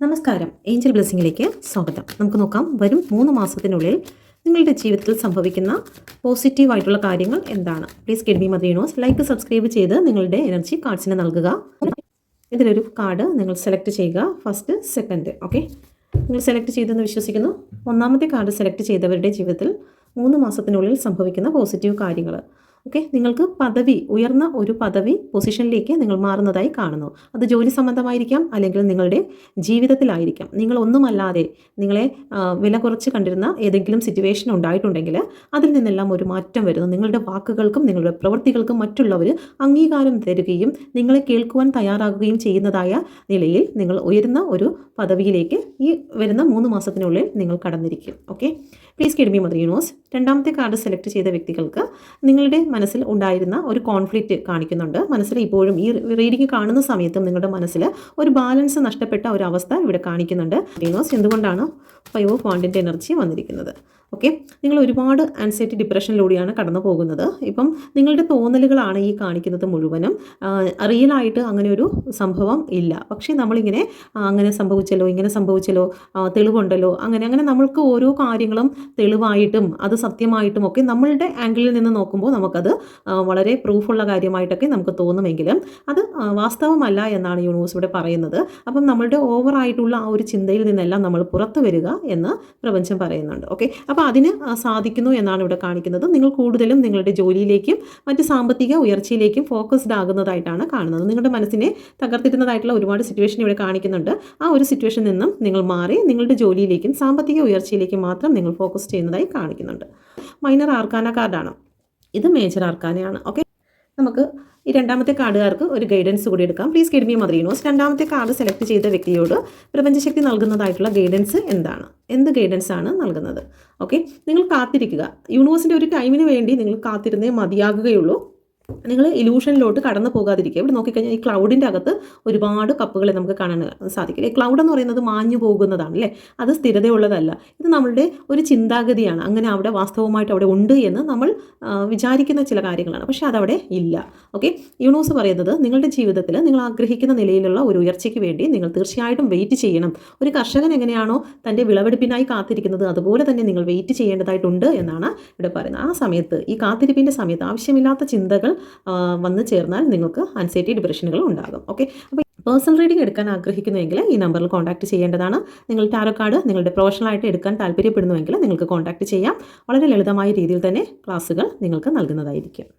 നമസ്കാരം, ഏഞ്ചൽ ബ്ലെസ്സിങ്ങിലേക്ക് സ്വാഗതം. നമുക്ക് നോക്കാം, വരും 3 മാസത്തിനുള്ളിൽ നിങ്ങളുടെ ജീവിതത്തിൽ സംഭവിക്കുന്ന പോസിറ്റീവായിട്ടുള്ള കാര്യങ്ങൾ എന്താണ്. Please get me mother universe. Like, subscribe ചെയ്ത് നിങ്ങളുടെ എനർജി കാർഡ്സിനെ നൽകുക. ഇതിലൊരു കാർഡ് നിങ്ങൾ സെലക്ട് ചെയ്യുക, ഫസ്റ്റ്, സെക്കൻഡ്. ഓക്കെ, നിങ്ങൾ സെലക്ട് ചെയ്തെന്ന് വിശ്വസിക്കുന്നു. 1ാമത്തെ കാർഡ് സെലക്ട് ചെയ്തവരുടെ ജീവിതത്തിൽ 3 മാസത്തിനുള്ളിൽ സംഭവിക്കുന്ന പോസിറ്റീവ് കാര്യങ്ങൾ. ഓക്കെ, നിങ്ങൾക്ക് ഉയർന്ന ഒരു പൊസിഷനിലേക്ക് നിങ്ങൾ മാറുന്നതായി കാണുന്നു. അത് ജോലി സംബന്ധമായിരിക്കാം, അല്ലെങ്കിൽ നിങ്ങളുടെ ജീവിതത്തിലായിരിക്കാം. നിങ്ങളൊന്നുമല്ലാതെ നിങ്ങളെ വില കുറച്ച് കണ്ടിരുന്ന ഏതെങ്കിലും സിറ്റുവേഷൻ ഉണ്ടായിട്ടുണ്ടെങ്കിൽ അതിൽ നിന്നെല്ലാം ഒരു മാറ്റം വരുന്നു. നിങ്ങളുടെ വാക്കുകൾക്കും നിങ്ങളുടെ പ്രവൃത്തികൾക്കും മറ്റുള്ളവർ അംഗീകാരം തരികയും നിങ്ങളെ കേൾക്കുവാൻ തയ്യാറാകുകയും ചെയ്യുന്നതായ നിലയിൽ നിങ്ങൾ ഉയരുന്ന ഒരു പദവിയിലേക്ക് ഈ വരുന്ന 3 മാസത്തിനുള്ളിൽ നിങ്ങൾ കടന്നിരിക്കും. Okay, please get me mother universe. 2ാമത്തെ കാർഡ് സെലക്ട് ചെയ്ത വ്യക്തികൾക്ക് നിങ്ങളുടെ മനസ്സിൽ ഉണ്ടായിരുന്ന ഒരു കോൺഫ്ലിക്റ്റ് കാണിക്കുന്നുണ്ട്. മനസ്സിൽ ഇപ്പോഴും ഈ റീഡിംഗ് കാണുന്ന സമയത്തും നിങ്ങളുടെ മനസ്സിൽ ഒരു ബാലൻസ് നഷ്ടപ്പെട്ട ഒരു അവസ്ഥ ഇവിടെ കാണിക്കുന്നുണ്ട്. യൂണിവേഴ്സ്, എന്തുകൊണ്ടാണ് 5 ഓഫ് വാണ്ടിൻ്റെ എനർജി വന്നിരിക്കുന്നത്? ഓക്കെ, നിങ്ങൾ ഒരുപാട് ആൻസൈറ്റി ഡിപ്രഷനിലൂടെയാണ് കടന്നു പോകുന്നത്. ഇപ്പം നിങ്ങളുടെ തോന്നലുകളാണ് ഈ കാണിക്കുന്നത് മുഴുവനും. റിയലായിട്ട് അങ്ങനെ ഒരു സംഭവം ഇല്ല. പക്ഷേ നമ്മളിങ്ങനെ അങ്ങനെ സംഭവിച്ചല്ലോ, ഇങ്ങനെ സംഭവിച്ചല്ലോ, തെളിവുണ്ടല്ലോ, അങ്ങനെ നമ്മൾക്ക് ഓരോ കാര്യങ്ങളും തെളിവായിട്ടും അത് സത്യമായിട്ടും ഒക്കെ നമ്മളുടെ ആംഗിളിൽ നിന്ന് നോക്കുമ്പോൾ നമുക്കത് വളരെ പ്രൂഫുള്ള കാര്യമായിട്ടൊക്കെ നമുക്ക് തോന്നുമെങ്കിലും അത് വാസ്തവമല്ല എന്നാണ് യൂണിവേഴ്സ് ഇവിടെ പറയുന്നത്. അപ്പം നമ്മളുടെ ഓവറായിട്ടുള്ള ആ ഒരു ചിന്തയിൽ നിന്നെല്ലാം നമ്മൾ പുറത്തു വരിക എന്ന് പ്രപഞ്ചം പറയുന്നുണ്ട്. ഓക്കെ, അപ്പോൾ അതിന് സാധിക്കുന്നു എന്നാണ് ഇവിടെ കാണിക്കുന്നത്. നിങ്ങൾ കൂടുതലും നിങ്ങളുടെ ജോലിയിലേക്കും മറ്റ് സാമ്പത്തിക ഉയർച്ചയിലേക്കും ഫോക്കസ്ഡ് ആകുന്നതായിട്ടാണ് കാണുന്നത്. നിങ്ങളുടെ മനസ്സിനെ തകർത്തിരുന്നതായിട്ടുള്ള ഒരുപാട് സിറ്റുവേഷൻ ഇവിടെ കാണിക്കുന്നുണ്ട്. ആ ഒരു സിറ്റുവേഷനിൽ നിന്നും നിങ്ങൾ മാറി നിങ്ങളുടെ ജോലിയിലേക്കും സാമ്പത്തിക ഉയർച്ചയിലേക്കും മാത്രം നിങ്ങൾ ഫോക്കസ് ചെയ്യുന്നതായി കാണിക്കുന്നുണ്ട്. മൈനർ ആർക്കാന കാർഡാണ് ഇത്, മേജർ ആർക്കാനയാണ്. ഓക്കെ, നമുക്ക് ഈ 2ാമത്തെ കാർഡുകാർക്ക് ഒരു ഗൈഡൻസ് കൂടി എടുക്കാം. Please get me mother universe. 2ാമത്തെ കാർഡ് സെലക്ട് ചെയ്ത വ്യക്തിയോട് പ്രപഞ്ചശക്തി നൽകുന്നതായിട്ടുള്ള ഗൈഡൻസ് എന്താണ്? എന്ത് ഗൈഡൻസ് ആണ് നൽകുന്നത്? ഓക്കെ, നിങ്ങൾ കാത്തിരിക്കുക. യൂണിവേഴ്സിൻ്റെ ഒരു ടൈമിന് വേണ്ടി നിങ്ങൾ കാത്തിരുന്നേ മതിയാകുകയുള്ളൂ. നിങ്ങൾ ഇലൂഷനിലോട്ട് കടന്നു പോകാതിരിക്കുക. ഇവിടെ നോക്കിക്കഴിഞ്ഞാൽ ഈ ക്ലൗഡിൻ്റെ അകത്ത് ഒരുപാട് കപ്പുകളെ നമുക്ക് കാണാൻ സാധിക്കില്ല. ഈ ക്ലൗഡ് എന്ന് പറയുന്നത് മാഞ്ഞു പോകുന്നതാണ് അല്ലേ, അത് സ്ഥിരതയുള്ളതല്ല. ഇത് നമ്മളുടെ ഒരു ചിന്താഗതിയാണ്. അങ്ങനെ അവിടെ വാസ്തവമായിട്ട് അവിടെ ഉണ്ട് എന്ന് നമ്മൾ വിചാരിക്കുന്ന ചില കാര്യങ്ങളാണ്, പക്ഷേ അതവിടെ ഇല്ല. ഓക്കെ, യൂണിവേഴ്സ് പറയുന്നത് നിങ്ങളുടെ ജീവിതത്തിൽ നിങ്ങൾ ആഗ്രഹിക്കുന്ന നിലയിലുള്ള ഒരു ഉയർച്ചയ്ക്ക് വേണ്ടി നിങ്ങൾ തീർച്ചയായിട്ടും വെയിറ്റ് ചെയ്യണം. ഒരു കർഷകൻ എങ്ങനെയാണോ തൻ്റെ വിളവെടുപ്പിനായി കാത്തിരിക്കുന്നത്, അതുപോലെ തന്നെ നിങ്ങൾ വെയിറ്റ് ചെയ്യേണ്ടതായിട്ടുണ്ട് എന്നാണ് ഇവിടെ പറയുന്നത്. ആ സമയത്ത്, ഈ കാത്തിരിപ്പിൻ്റെ സമയത്ത് ആവശ്യമില്ലാത്ത ചിന്തകൾ വന്നു ചേർന്നാൽ നിങ്ങൾക്ക് ആൻസൈറ്റി ഡിപ്രഷനുകൾ ഉണ്ടാകും. ഓക്കെ, അപ്പോൾ പേഴ്സണൽ റീഡിംഗ് എടുക്കാൻ ആഗ്രഹിക്കുന്നുവെങ്കിൽ ഈ നമ്പറിൽ കോൺടാക്ട് ചെയ്യേണ്ടതാണ്. നിങ്ങൾ ടാരോ കാർഡ് നിങ്ങളുടെ പ്രൊഫഷണലായിട്ട് എടുക്കാൻ താല്പര്യപ്പെടുന്നുവെങ്കിൽ നിങ്ങൾക്ക് കോൺടാക്ട് ചെയ്യാം. വളരെ ലളിതമായ രീതിയിൽ തന്നെ ക്ലാസ്സുകൾ നിങ്ങൾക്ക് നൽകുന്നതായിരിക്കും.